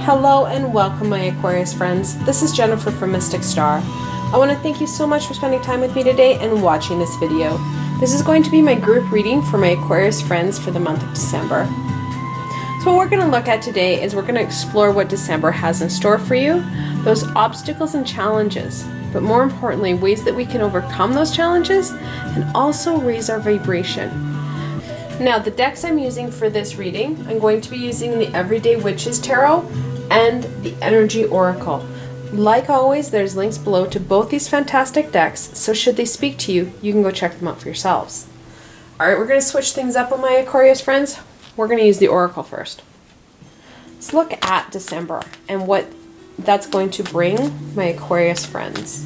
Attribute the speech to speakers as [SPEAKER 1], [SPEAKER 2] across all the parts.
[SPEAKER 1] Hello and welcome, my Aquarius friends. This is Jennifer from Mystic Star. I want to thank you so much for spending time with me today and watching this video. This is going to be my group reading for my Aquarius friends for the month of December. So what we're going to look at today is we're going to explore what December has in store for you, those obstacles and challenges, but more importantly, ways that we can overcome those challenges and also raise our vibration. Now, the decks I'm using for this reading, I'm going to be using the Everyday Witches Tarot and the Energy Oracle. Like always, there's links below to both these fantastic decks, so should they speak to you, you can go check them out for yourselves. Alright, we're going to switch things up with my Aquarius friends. We're going to use the Oracle first. Let's look at December and what that's going to bring my Aquarius friends.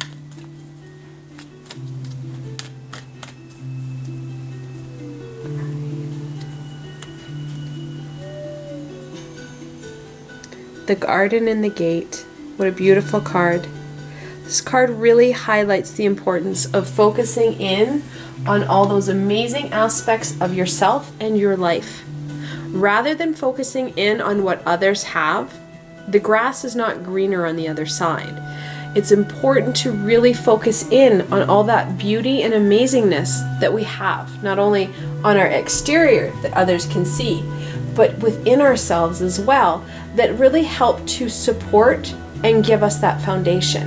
[SPEAKER 1] The Garden and the Gate. What a beautiful card. This card really highlights the importance of focusing in on all those amazing aspects of yourself and your life. Rather than focusing in on what others have, the grass is not greener on the other side. It's important to really focus in on all that beauty and amazingness that we have, not only on our exterior that others can see, but within ourselves as well, that really help to support and give us that foundation.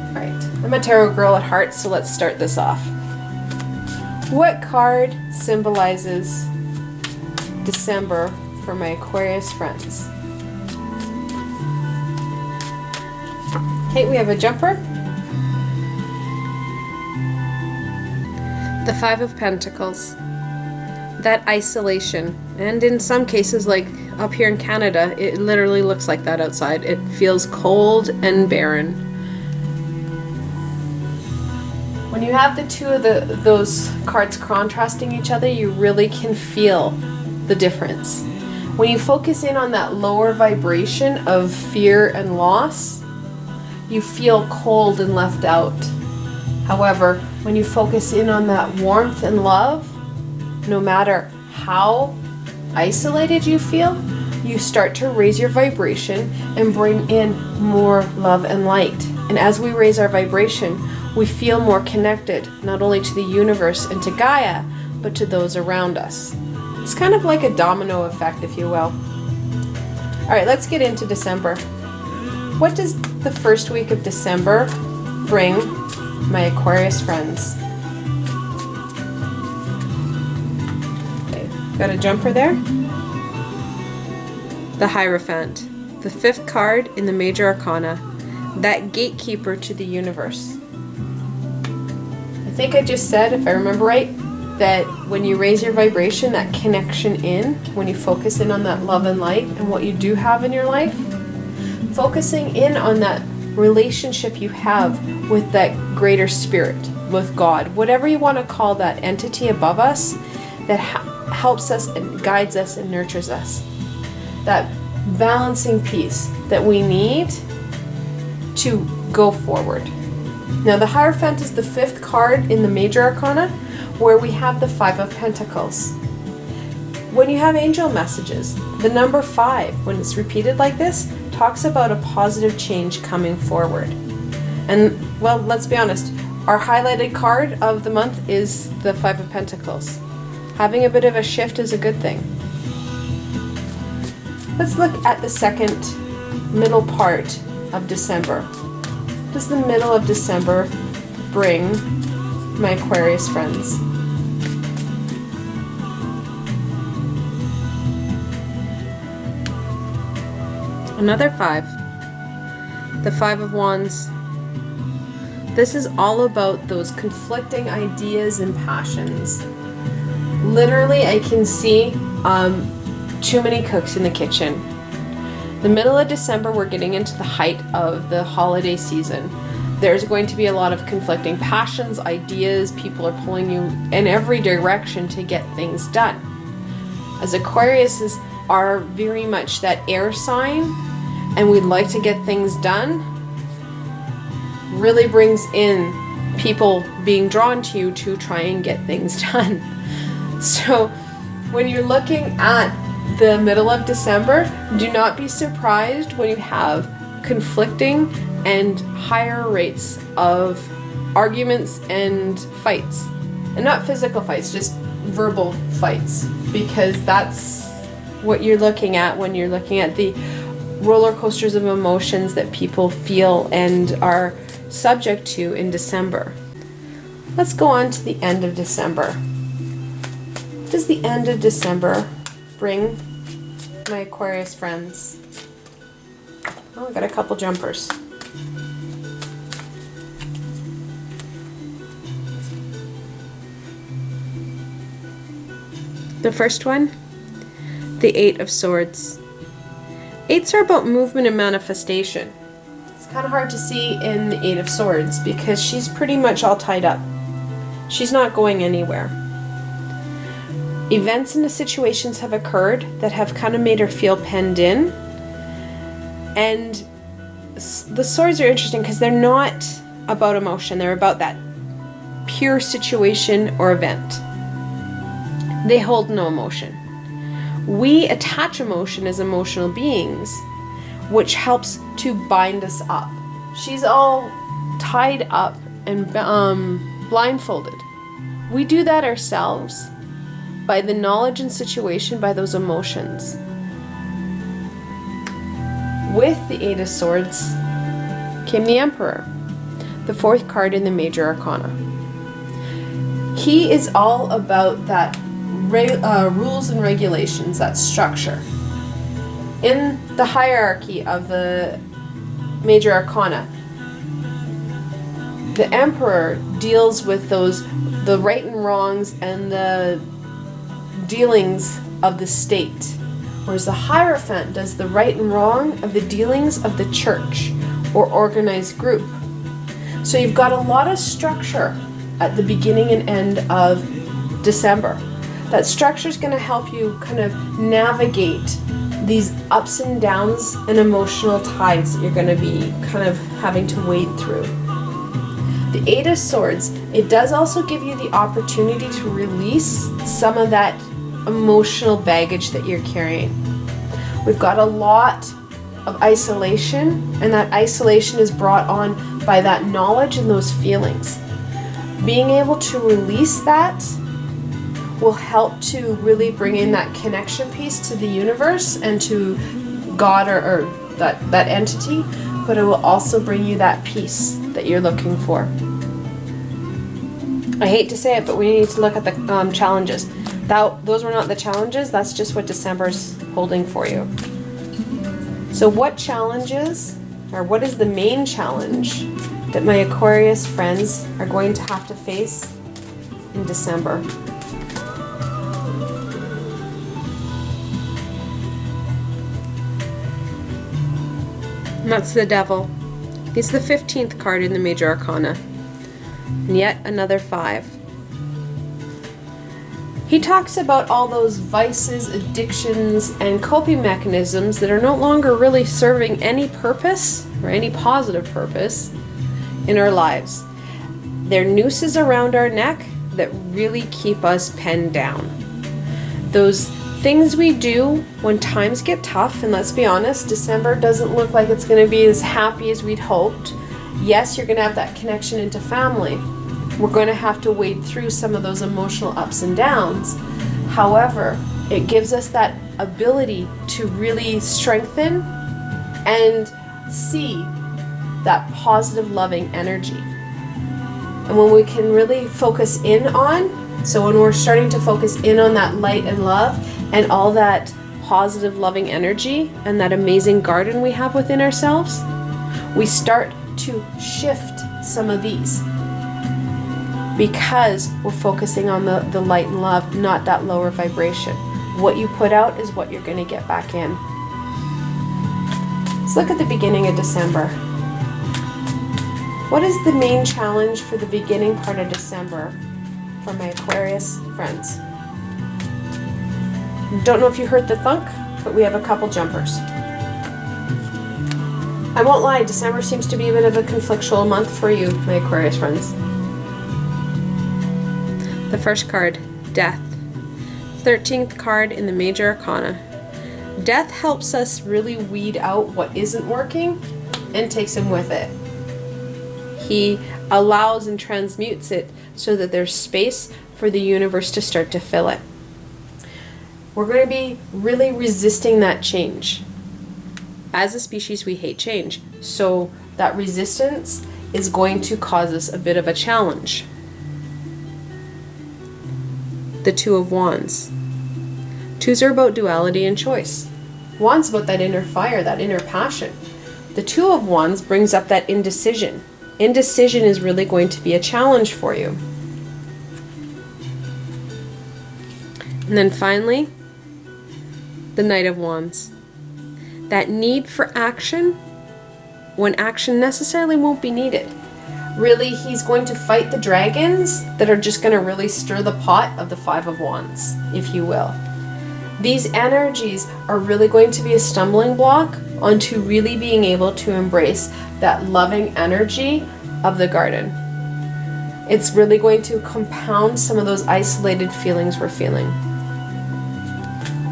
[SPEAKER 1] All right, I'm a tarot girl at heart, so let's start this off. What card symbolizes December for my Aquarius friends? Okay, we have a jumper. The Five of Pentacles. That isolation, and in some cases, like up here in Canada, it literally looks like that outside. It feels cold and barren. When you have the two of those cards contrasting each other, you really can feel the difference. When you focus in on that lower vibration of fear and loss, you feel cold and left out. However, when you focus in on that warmth and love, no matter how isolated you feel, you start to raise your vibration and bring in more love and light. And as we raise our vibration, we feel more connected, not only to the universe and to Gaia, but to those around us. It's kind of like a domino effect, if you will. All right, let's get into December. What does the first week of December bring my Aquarius friends? Got a jumper there. The Hierophant, the fifth card in the Major Arcana, that gatekeeper to the universe. I think I just said, if I remember right, that when you raise your vibration, that connection in, when you focus in on that love and light and what you do have in your life, focusing in on that relationship you have with that greater spirit, with God, whatever you want to call that entity above us that helps us and guides us and nurtures us. That balancing piece that we need to go forward. Now, the Hierophant is the fifth card in the Major Arcana, where we have the Five of Pentacles. When you have angel messages, the number 5, when it's repeated like this, talks about a positive change coming forward. And, well, let's be honest, our highlighted card of the month is the Five of Pentacles. Having a bit of a shift is a good thing. Let's look at the second middle part of December. What does the middle of December bring my Aquarius friends? Another 5. The Five of Wands. This is all about those conflicting ideas and passions. Literally, I can see too many cooks in the kitchen. The middle of December, we're getting into the height of the holiday season. There's going to be a lot of conflicting passions, ideas. People are pulling you in every direction to get things done. As Aquariuses are very much that air sign, and we'd like to get things done, really brings in people being drawn to you to try and get things done. So when you're looking at the middle of December, do not be surprised when you have conflicting and higher rates of arguments and fights. And not physical fights, just verbal fights, because that's what you're looking at when you're looking at the roller coasters of emotions that people feel and are subject to in December. Let's go on to the end of December. What does the end of December bring my Aquarius friends? Oh, I got a couple jumpers. The first one, the Eight of Swords. Eights are about movement and manifestation. It's kind of hard to see in the Eight of Swords because she's pretty much all tied up. She's not going anywhere. Events and situations have occurred that have kind of made her feel penned in. And the swords are interesting because they're not about emotion. They're about that pure situation or event. They hold no emotion. We attach emotion as emotional beings, which helps to bind us up. She's all tied up and blindfolded. We do that ourselves by the knowledge and situation, by those emotions. With the Eight of Swords came the Emperor, the fourth card in the Major Arcana. He is all about that rules and regulations, that structure. In the hierarchy of the Major Arcana, the Emperor deals with the right and wrongs and the dealings of the state, whereas the Hierophant does the right and wrong of the dealings of the church or organized group. So you've got a lot of structure at the beginning and end of December. That structure is going to help you kind of navigate these ups and downs and emotional tides that you're going to be kind of having to wade through. The Eight of Swords, it does also give you the opportunity to release some of that emotional baggage that you're carrying. We've got a lot of isolation, and that isolation is brought on by that knowledge and those feelings. Being able to release that will help to really bring in that connection piece to the universe and to God or that entity, but it will also bring you that peace that you're looking for. I hate to say it, but we need to look at the challenges. Those were not the challenges, that's just what December's holding for you. So what challenges, or what is the main challenge that my Aquarius friends are going to have to face in December? And that's the Devil. He's the 15th card in the Major Arcana. And yet another 5. He talks about all those vices, addictions, and coping mechanisms that are no longer really serving any purpose or any positive purpose in our lives. They're nooses around our neck that really keep us penned down. Those things we do when times get tough, and let's be honest, December doesn't look like it's going to be as happy as we'd hoped. Yes, you're going to have that connection into family. We're going to have to wade through some of those emotional ups and downs. However, it gives us that ability to really strengthen and see that positive, loving energy. And when we can really focus in on, so when we're starting to focus in on that light and love and all that positive, loving energy and that amazing garden we have within ourselves, we start to shift some of these because we're focusing on the light and love, not that lower vibration. What you put out is what you're going to get back in. Let's look at the beginning of December. What is the main challenge for the beginning part of December for my Aquarius friends? Don't know if you heard the thunk, but we have a couple jumpers. I won't lie, December seems to be a bit of a conflictual month for you, my Aquarius friends. The first card, Death. 13th card in the Major Arcana. Death helps us really weed out what isn't working and takes him with it. He allows and transmutes it so that there's space for the universe to start to fill it. We're going to be really resisting that change. As a species, we hate change. So that resistance is going to cause us a bit of a challenge. The Two of Wands. Twos are about duality and choice. Wands about that inner fire, that inner passion. The Two of Wands brings up that indecision. Indecision is really going to be a challenge for you. And then finally, the Knight of Wands. That need for action when action necessarily won't be needed. Really, he's going to fight the dragons that are just going to really stir the pot of the Five of Wands, if you will. These energies are really going to be a stumbling block onto really being able to embrace that loving energy of the garden. It's really going to compound some of those isolated feelings we're feeling.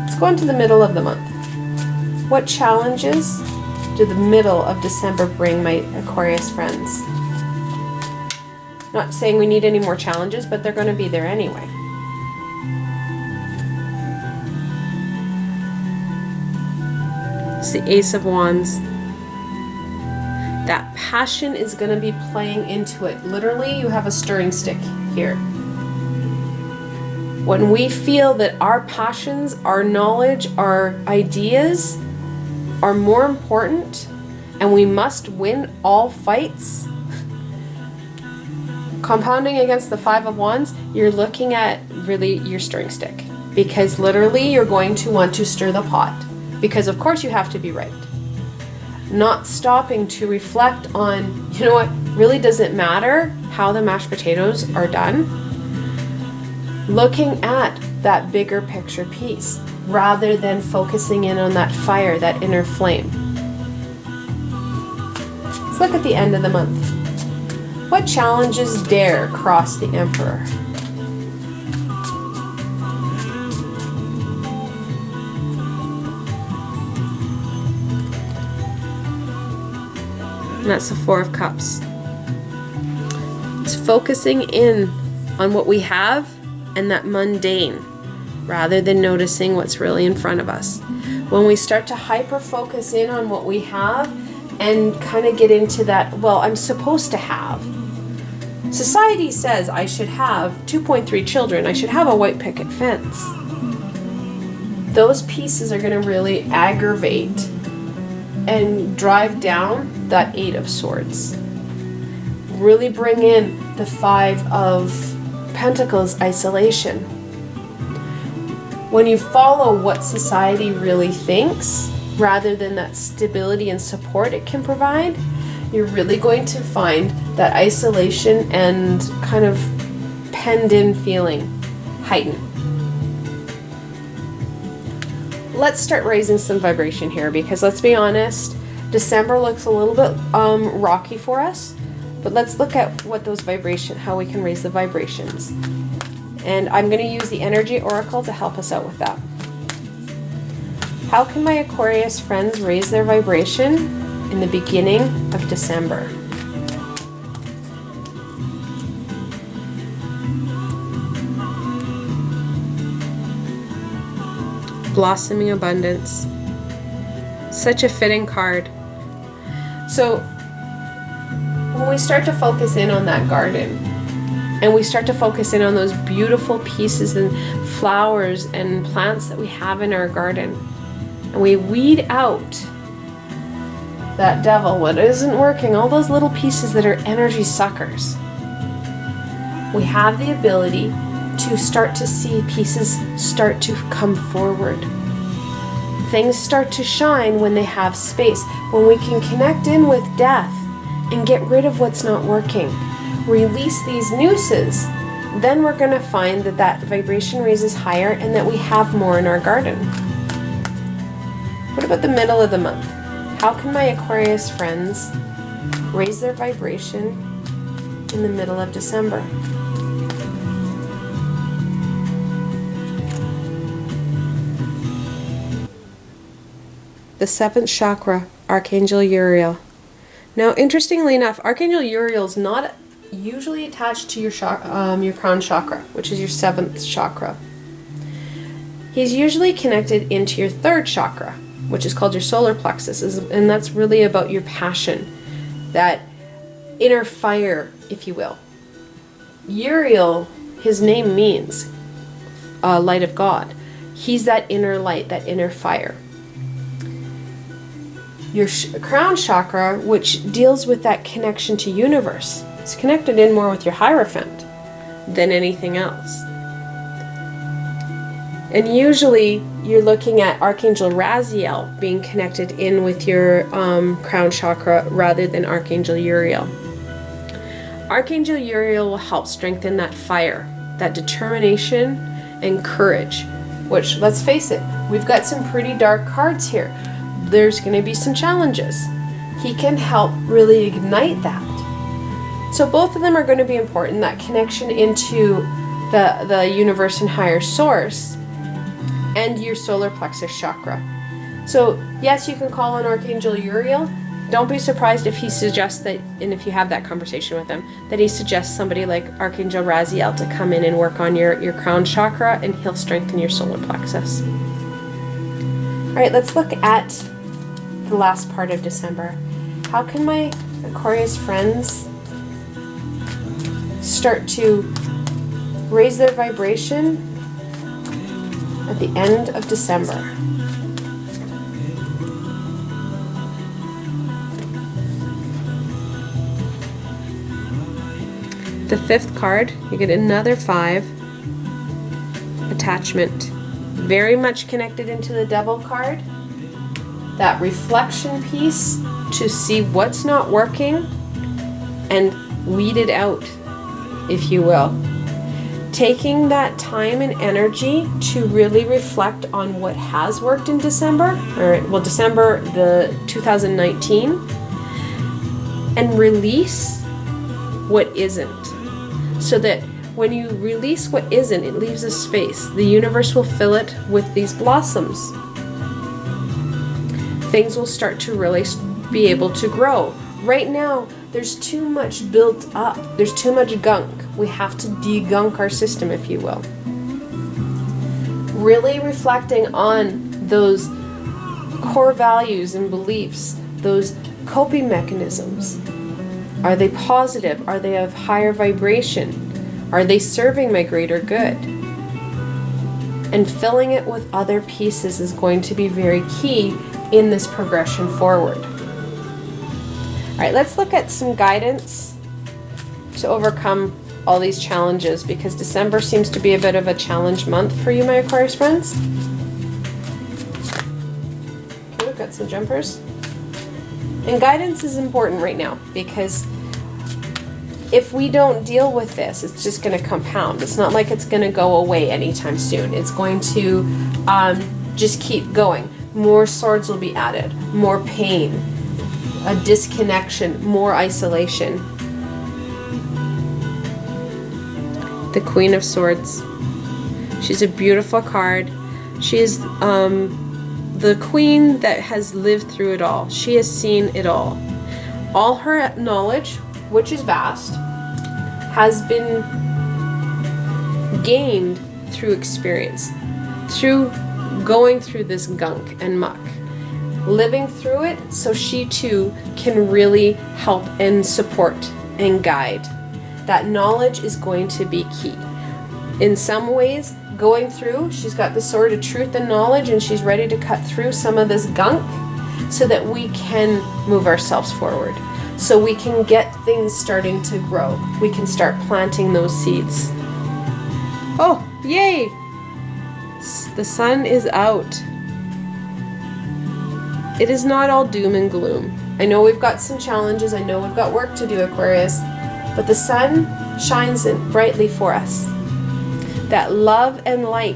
[SPEAKER 1] Let's go into the middle of the month. What challenges do the middle of December bring, my Aquarius friends? Not saying we need any more challenges, but they're going to be there anyway. It's the Ace of Wands. That passion is going to be playing into it. Literally, you have a stirring stick here. When we feel that our passions, our knowledge, our ideas are more important and we must win all fights, compounding against the Five of Wands, you're looking at really your stirring stick, because literally you're going to want to stir the pot, because of course you have to be right. Not stopping to reflect on, you know what, really doesn't matter how the mashed potatoes are done. Looking at that bigger picture piece rather than focusing in on that fire, that inner flame. Let's look at the end of the month. What challenges dare cross the Emperor? And that's the Four of Cups. It's focusing in on what we have and that mundane, rather than noticing what's really in front of us. When we start to hyper focus in on what we have and kind of get into that, well, I'm supposed to have. Society says I should have 2.3 children, I should have a white picket fence. Those pieces are going to really aggravate and drive down that Eight of Swords. Really bring in the Five of Pentacles, isolation. When you follow what society really thinks, rather than that stability and support it can provide, you're really going to find that isolation and kind of penned in feeling heighten. Let's start raising some vibration here, because let's be honest, December looks a little bit rocky for us. But let's look at what those how we can raise the vibrations. And I'm going to use the Energy Oracle to help us out with that. How can my Aquarius friends raise their vibration in the beginning of December? Blossoming Abundance. Such a fitting card. So, when we start to focus in on that garden, and we start to focus in on those beautiful pieces and flowers and plants that we have in our garden, and we weed out that devil, what isn't working, all those little pieces that are energy suckers, we have the ability to start to see pieces start to come forward. Things start to shine when they have space, when we can connect in with death and get rid of what's not working. Release these nooses. Then we're going to find that that vibration raises higher and that we have more in our garden. What about the middle of the month? How can my Aquarius friends raise their vibration in the middle of December? the 7th chakra, Archangel Uriel. Now, interestingly enough, Archangel Uriel is not usually attached to your crown chakra, which is your 7th chakra. He's usually connected into your 3rd chakra, which is called your solar plexus, and that's really about your passion, that inner fire, if you will. Uriel, his name means light of God. He's that inner light, that inner fire. Your crown chakra, which deals with that connection to universe, is connected in more with your Hierophant than anything else. And usually you're looking at Archangel Raziel being connected in with your crown chakra rather than Archangel Uriel. Archangel Uriel will help strengthen that fire, that determination and courage, which, let's face it, we've got some pretty dark cards here. There's going to be some challenges. He can help really ignite that. So both of them are going to be important, that connection into the universe and higher source, and your solar plexus chakra. So yes, you can call on Archangel Uriel. Don't be surprised if he suggests that, and if you have that conversation with him, that he suggests somebody like Archangel Raziel to come in and work on your crown chakra, and he'll strengthen your solar plexus. All right, let's look at the last part of December. How can my Aquarius friends start to raise their vibration at the end of December? The 5th card, you get another 5, attachment. Very much connected into the Devil card. That reflection piece to see what's not working and weed it out, if you will. Taking that time and energy to really reflect on what has worked in December, December the 2019, and release what isn't. So that when you release what isn't, it leaves a space. The universe will fill it with these blossoms. Things will start to really be able to grow. Right now, there's too much built up. There's too much gunk. We have to de-gunk our system, if you will. Really reflecting on those core values and beliefs, those coping mechanisms. Are they positive? Are they of higher vibration? Are they serving my greater good? And filling it with other pieces is going to be very key in this progression forward. All right, let's look at some guidance to overcome all these challenges, because December seems to be a bit of a challenge month for you, my Aquarius friends. Okay, we've got some jumpers. And guidance is important right now, because if we don't deal with this, it's just going to compound. It's not like it's going to go away anytime soon. It's going to just keep going. More swords will be added, more pain, a disconnection, more isolation. The Queen of Swords. She's a beautiful card. She is the queen that has lived through it all. She has seen it all. All her knowledge, which is vast, has been gained through experience, through going through this gunk and muck, living through it, so she too can really help and support and guide. That knowledge is going to be key. In some ways, going through, she's got the sword of truth and knowledge, and she's ready to cut through some of this gunk so that we can move ourselves forward, so we can get things starting to grow. We can start planting those seeds. Oh, yay! The sun is out. It is not all doom and gloom. I know we've got some challenges. I know we've got work to do, Aquarius, but the sun shines brightly for us. That love and light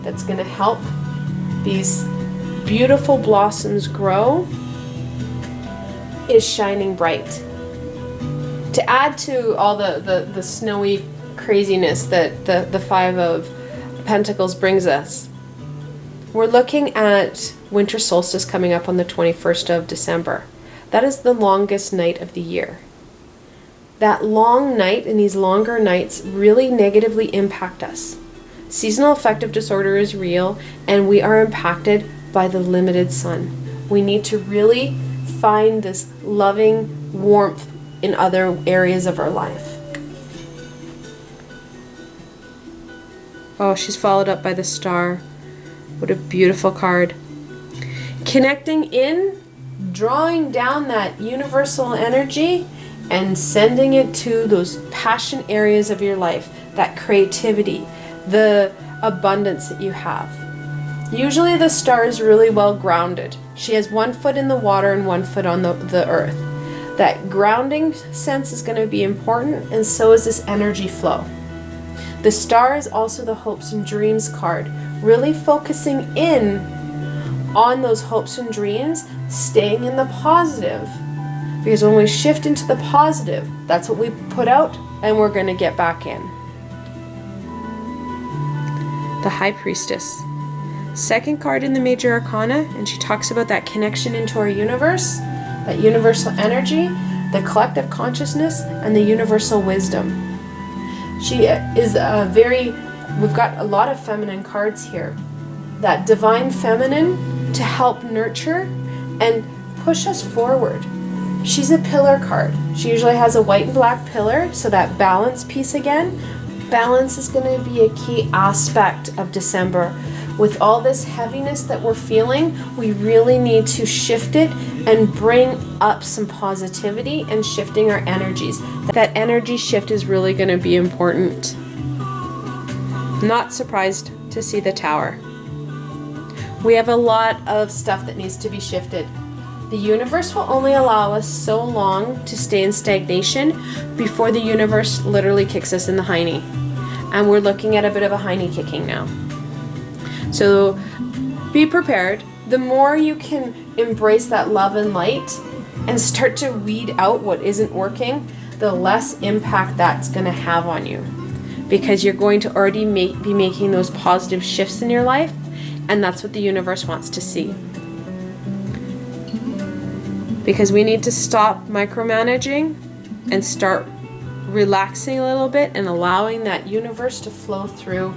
[SPEAKER 1] that's going to help these beautiful blossoms grow is shining bright. To add to all the snowy craziness that the Five of Pentacles brings us, We're looking at winter solstice coming up on the 21st of December. That is the longest night of the year. That long night and these longer nights really negatively impact us. Seasonal affective disorder is real, and we are impacted by the limited sun. We need to really find this loving warmth in other areas of our life. Oh, she's followed up by the star. What a beautiful card. Connecting in, drawing down that universal energy and sending it to those passion areas of your life, that creativity, the abundance that you have. Usually the star is really well grounded. She has 1 foot in the water and 1 foot on the earth. That grounding sense is going to be important, and so is this energy flow. The star is also the hopes and dreams card, really focusing in on those hopes and dreams, staying in the positive. Because when we shift into the positive, that's what we put out and we're going to get back in. The High Priestess. Second card in the Major Arcana, and she talks about that connection into our universe, that universal energy, the collective consciousness, and the universal wisdom. She is we've got a lot of feminine cards here. That divine feminine to help nurture and push us forward. She's a pillar card. She usually has a white and black pillar, so that balance piece again. Balance is going to be a key aspect of December. With all this heaviness that we're feeling, we really need to shift it and bring up some positivity and shifting our energies. That energy shift is really going to be important. Not surprised to see the Tower. We have a lot of stuff that needs to be shifted. The universe will only allow us so long to stay in stagnation before the universe literally kicks us in the hiney. And we're looking at a bit of a hiney kicking now. So be prepared. The more you can embrace that love and light and start to weed out what isn't working, the less impact that's going to have on you. Because you're going to already be making those positive shifts in your life, and that's what the universe wants to see. Because we need to stop micromanaging and start relaxing a little bit and allowing that universe to flow through.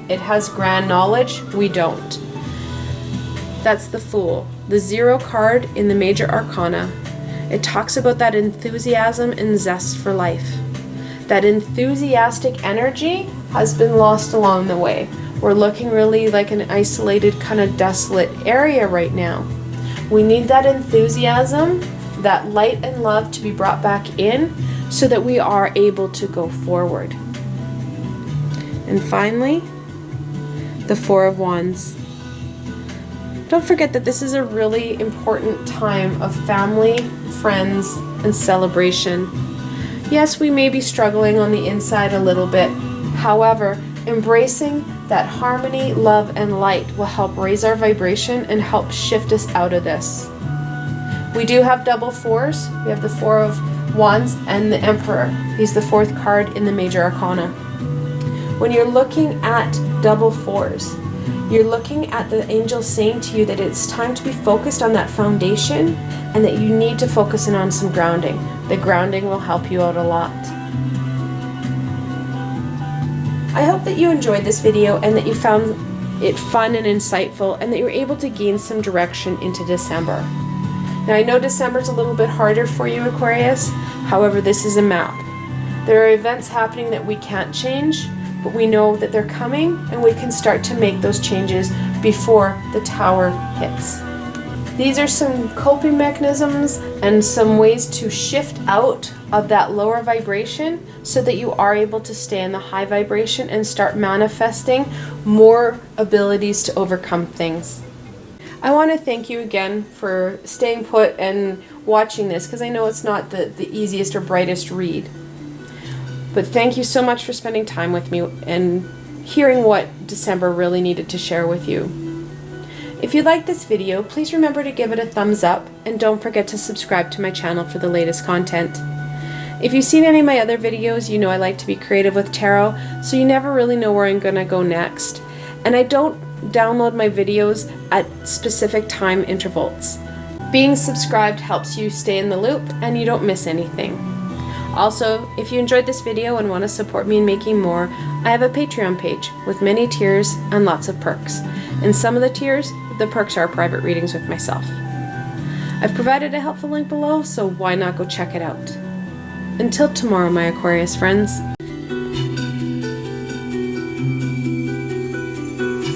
[SPEAKER 1] It has grand knowledge, we don't. That's the Fool, the 0 card in the Major Arcana. It talks about that enthusiasm and zest for life. That enthusiastic energy has been lost along the way. We're looking really like an isolated, kind of desolate area right now. We need that enthusiasm, that light and love to be brought back in so that we are able to go forward. And finally, the 4 of Wands. Don't forget that this is a really important time of family, friends, and celebration. Yes, we may be struggling on the inside a little bit. However, embracing that harmony, love, and light will help raise our vibration and help shift us out of this. We do have double 4s. We have the 4 of Wands and the Emperor. He's the 4th card in the Major Arcana. When you're looking at double 4s, you're looking at the angel saying to you that it's time to be focused on that foundation and that you need to focus in on some grounding. The grounding will help you out a lot. I hope that you enjoyed this video and that you found it fun and insightful and that you were able to gain some direction into December. Now I know December's a little bit harder for you, Aquarius. However, this is a map. There are events happening that we can't change, but we know that they're coming and we can start to make those changes before the Tower hits. These are some coping mechanisms and some ways to shift out of that lower vibration so that you are able to stay in the high vibration and start manifesting more abilities to overcome things. I want to thank you again for staying put and watching this, because I know it's not the easiest or brightest read. But thank you so much for spending time with me and hearing what December really needed to share with you. If you liked this video, please remember to give it a thumbs up and don't forget to subscribe to my channel for the latest content. If you've seen any of my other videos, you know I like to be creative with tarot, so you never really know where I'm going to go next. And I don't download my videos at specific time intervals. Being subscribed helps you stay in the loop and you don't miss anything. Also, if you enjoyed this video and want to support me in making more, I have a Patreon page with many tiers and lots of perks. In some of the tiers, the perks are private readings with myself. I've provided a helpful link below, so why not go check it out. Until tomorrow, my Aquarius friends.